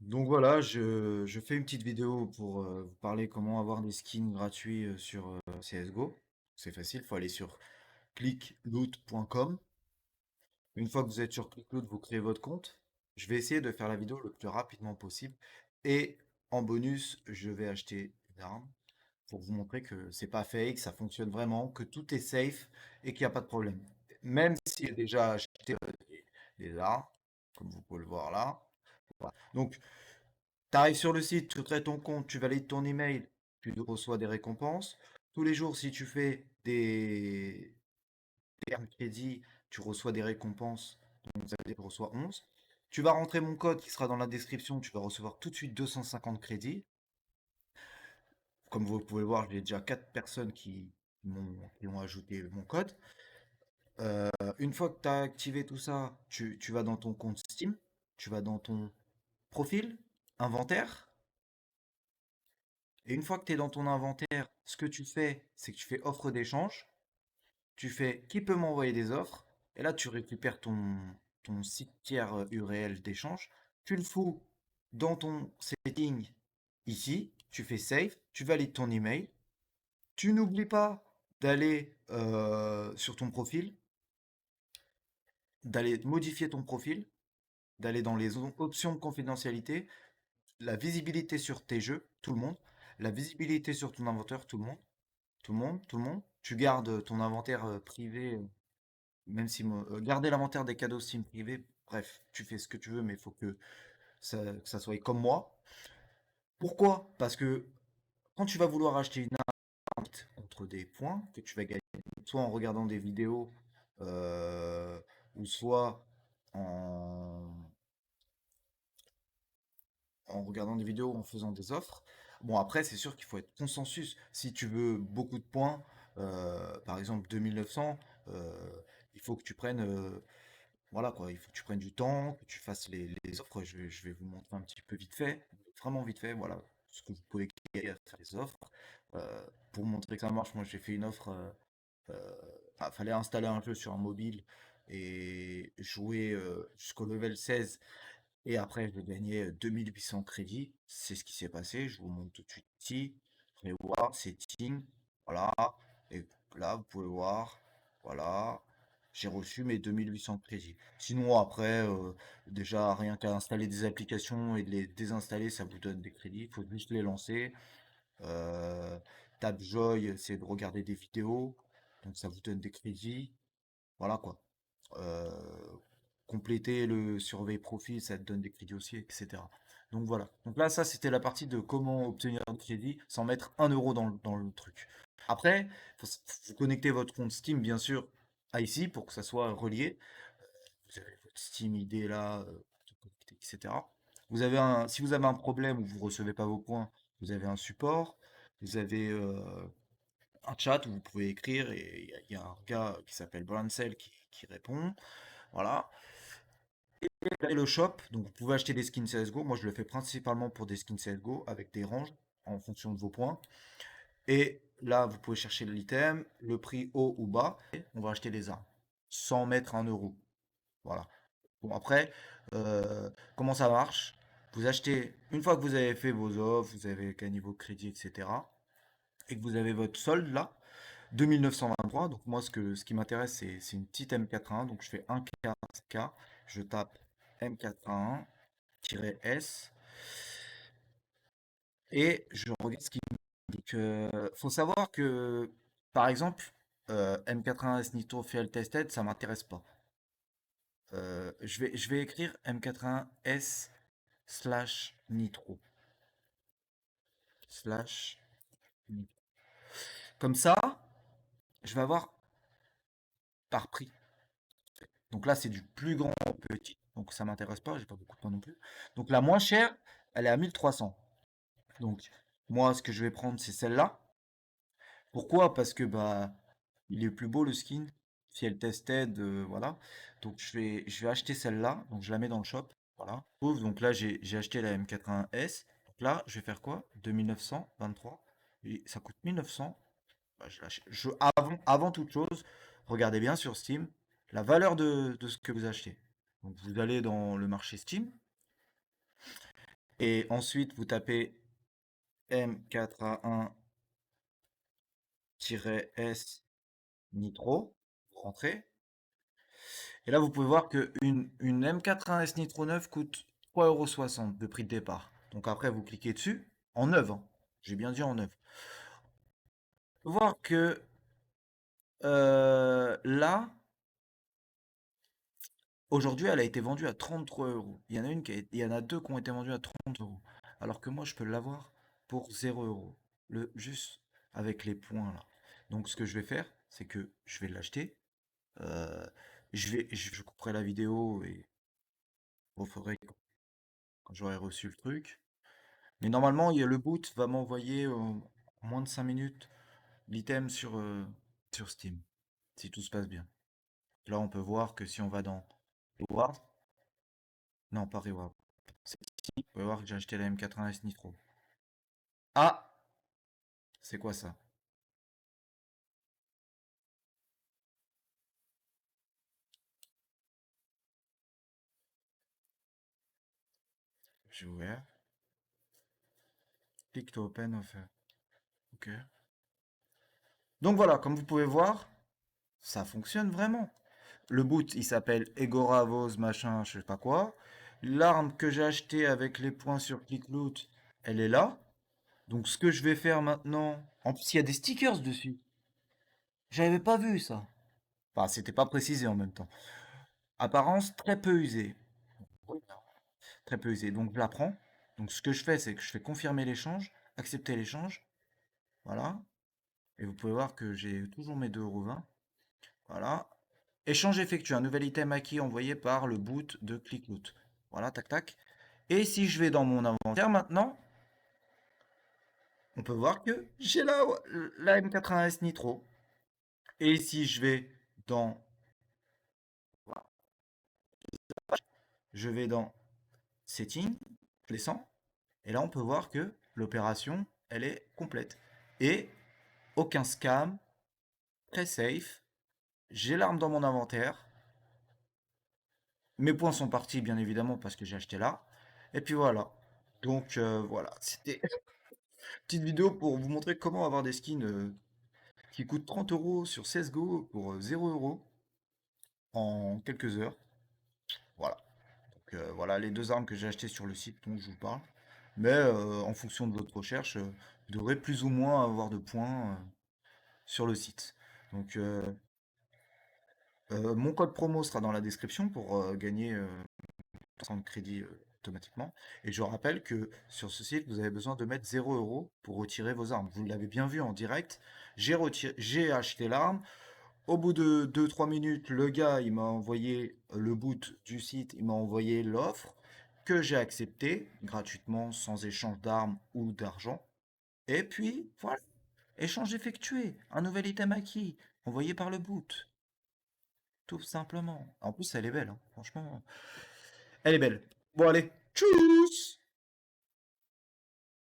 Donc voilà, je fais une petite vidéo pour vous parler comment avoir des skins gratuits sur CSGO. C'est facile, il faut aller sur clickloot.com. Une fois que vous êtes sur Clickloot, vous créez votre compte. Je vais essayer de faire la vidéo le plus rapidement possible. Et en bonus, je vais acheter une arme pour vous montrer que c'est pas fake, ça fonctionne vraiment, que tout est safe et qu'il n'y a pas de problème. Même si j'ai déjà acheté des armes, comme vous pouvez le voir là. Voilà. Donc, tu arrives sur le site, tu crées ton compte, tu valides ton email, tu reçois des récompenses. Tous les jours, si tu fais des termes crédits, tu reçois des récompenses. Donc, ça veut dire que tu reçois 11. Tu vas rentrer mon code qui sera dans la description, tu vas recevoir tout de suite 250 crédits. Comme vous pouvez le voir, j'ai déjà 4 personnes qui ont ajouté mon code. Une fois que tu as activé tout ça, tu vas dans ton compte Steam, tu vas dans ton profil, inventaire. Et une fois que tu es dans ton inventaire, ce que tu fais, c'est que tu fais offre d'échange. Tu fais qui peut m'envoyer des offres. Et là, tu récupères ton site tiers URL d'échange. Tu le fous dans ton setting ici. Tu fais save. Tu valides ton email. Tu n'oublies pas d'aller sur ton profil, d'aller modifier ton profil, d'aller dans les options de confidentialité, la visibilité sur tes jeux, tout le monde, la visibilité sur ton inventaire, tout le monde. Tout le monde, tout le monde. Tu gardes ton inventaire privé, même si garder l'inventaire des cadeaux Steam privé, bref, tu fais ce que tu veux, mais il faut que ça soit comme moi. Pourquoi? Parce que quand tu vas vouloir acheter une arme contre des points que tu vas gagner, soit en regardant des vidéos, euh, ou soit en, en regardant des vidéos, en faisant des offres. Bon, après, c'est sûr qu'il faut être consensus. Si tu veux beaucoup de points, par exemple 2900, il faut que tu prennes, voilà quoi, il faut que tu prennes du temps, que tu fasses les offres. Je vais vous montrer un petit peu vite fait, vraiment vite fait, voilà, ce que vous pouvez gagner à faire les offres. Pour montrer que ça marche, moi j'ai fait une offre, fallait installer un jeu sur un mobile et jouer jusqu'au level 16 et après, je gagnais 2800 crédits. C'est ce qui s'est passé. Je vous montre tout de suite ici. Vous pouvez voir, setting. Voilà. Et là, vous pouvez voir. Voilà. J'ai reçu mes 2800 crédits. Sinon, après, déjà, rien qu'à installer des applications et de les désinstaller, ça vous donne des crédits. Il faut juste les lancer. Euh, Tapjoy, c'est de regarder des vidéos. Donc, ça vous donne des crédits. Voilà quoi. Euh, Compléter le survey profil, ça te donne des crédits aussi, etc. Donc voilà. Donc là, ça, c'était la partie de comment obtenir un crédit sans mettre 1 euro dans le truc. Après, vous connectez votre compte Steam, bien sûr, à ici pour que ça soit relié. Vous avez votre Steam ID là, etc. Si vous avez un problème ou vous recevez pas vos points, vous avez un support. Vous avez un chat où vous pouvez écrire et il y a un gars qui s'appelle Brancel qui répond. Voilà. Et le shop, donc vous pouvez acheter des skins CSGO. Moi, je le fais principalement pour des skins CSGO avec des ranges en fonction de vos points. Et là, vous pouvez chercher l'item, le prix haut ou bas. Et on va acheter des armes sans mettre 1 euro. Voilà. Bon, après, comment ça marche? Vous achetez, une fois que vous avez fait vos offres, vous avez gagné vos crédits, etc. Et que vous avez votre solde là, 2923. Donc moi, ce qui m'intéresse, c'est une petite M81. Donc je fais 1K, je tape M81-S et je regarde ce qu'il me dit. Faut savoir que, par exemple, M81S Nitro Field Tested, ça m'intéresse pas. Je vais écrire M81S slash Nitro. Slash Nitro. Comme ça, je vais avoir par prix. Donc là, c'est du plus grand au petit. Donc ça m'intéresse pas, j'ai pas beaucoup de temps non plus. Donc la moins chère, elle est à 1300. Donc moi, ce que je vais prendre, c'est celle-là. Pourquoi? Parce que bah il est plus beau le skin. Si elle tested, voilà. Donc je vais acheter celle-là. Donc je la mets dans le shop. Voilà. Ouf, donc là j'ai acheté la M81S. Donc là, je vais faire quoi? 2923. Et ça coûte 1900. Bah, je l'achète. Avant toute chose, regardez bien sur Steam la valeur de ce que vous achetez. Donc vous allez dans le marché Steam. Et ensuite, vous tapez M4A1-S Nitro, vous rentrez. Et là, vous pouvez voir que une M4A1S Nitro 9 coûte 3,60 € de prix de départ. Donc après, vous cliquez dessus, en neuf, hein. J'ai bien dit en neuf. Vous pouvez voir que là, aujourd'hui, elle a été vendue à 33 euros. Il y en a deux qui ont été vendues à 30 euros. Alors que moi, je peux l'avoir pour 0 €. Juste avec les points là. Donc, ce que je vais faire, c'est que je vais l'acheter. euh, je couperai la vidéo et vous ferez quand j'aurai reçu le truc. Mais normalement, le boot va m'envoyer en moins de 5 minutes l'item sur Steam, si tout se passe bien. Là, on peut voir que si on va dans Reward, non, pas Reward, c'est ici, on peut voir que j'ai acheté la M80S Nitro. Ah, c'est quoi ça? J'ai ouvert. Click to open offer. Ok. Donc voilà, comme vous pouvez voir, ça fonctionne vraiment. Le boot, il s'appelle Egora Vos machin, je sais pas quoi. L'arme que j'ai achetée avec les points sur ClickLoot, elle est là. Donc ce que je vais faire maintenant, en plus il y a des stickers dessus. J'avais pas vu ça. Enfin, c'était pas précisé en même temps. Apparence très peu usée. Oui. Très peu usée. Donc je la prends. Donc ce que je fais, c'est que je fais confirmer l'échange, accepter l'échange. Voilà. Et vous pouvez voir que j'ai toujours mes 2,20 €. Voilà. Échange effectué. Un nouvel item acquis envoyé par le boot de ClickLoot. Voilà, tac tac. Et si je vais dans mon inventaire maintenant, on peut voir que j'ai la M80S Nitro. Et si je vais dans, je vais dans Settings, je descends, et là on peut voir que l'opération, elle est complète. Et aucun scam, très safe. J'ai l'arme dans mon inventaire. Mes points sont partis, bien évidemment, parce que j'ai acheté là. Et puis voilà. Donc voilà, c'était une petite vidéo pour vous montrer comment avoir des skins qui coûtent 30 € sur CSGO pour 0 € en quelques heures. Voilà. Donc voilà les deux armes que j'ai achetées sur le site dont je vous parle. Mais en fonction de votre recherche, vous devrez plus ou moins avoir de points sur le site. Donc mon code promo sera dans la description pour gagner 100 de crédit automatiquement. Et je rappelle que sur ce site, vous avez besoin de mettre 0 € pour retirer vos armes. Vous l'avez bien vu en direct. J'ai acheté l'arme. Au bout de 2-3 minutes, le gars, il m'a envoyé le boot du site, il m'a envoyé l'offre que j'ai acceptée gratuitement, sans échange d'armes ou d'argent. Et puis, voilà, échange effectué, un nouvel item acquis, envoyé par le boot, tout simplement. En plus, elle est belle, hein, franchement, elle est belle. Bon, allez, tchuss!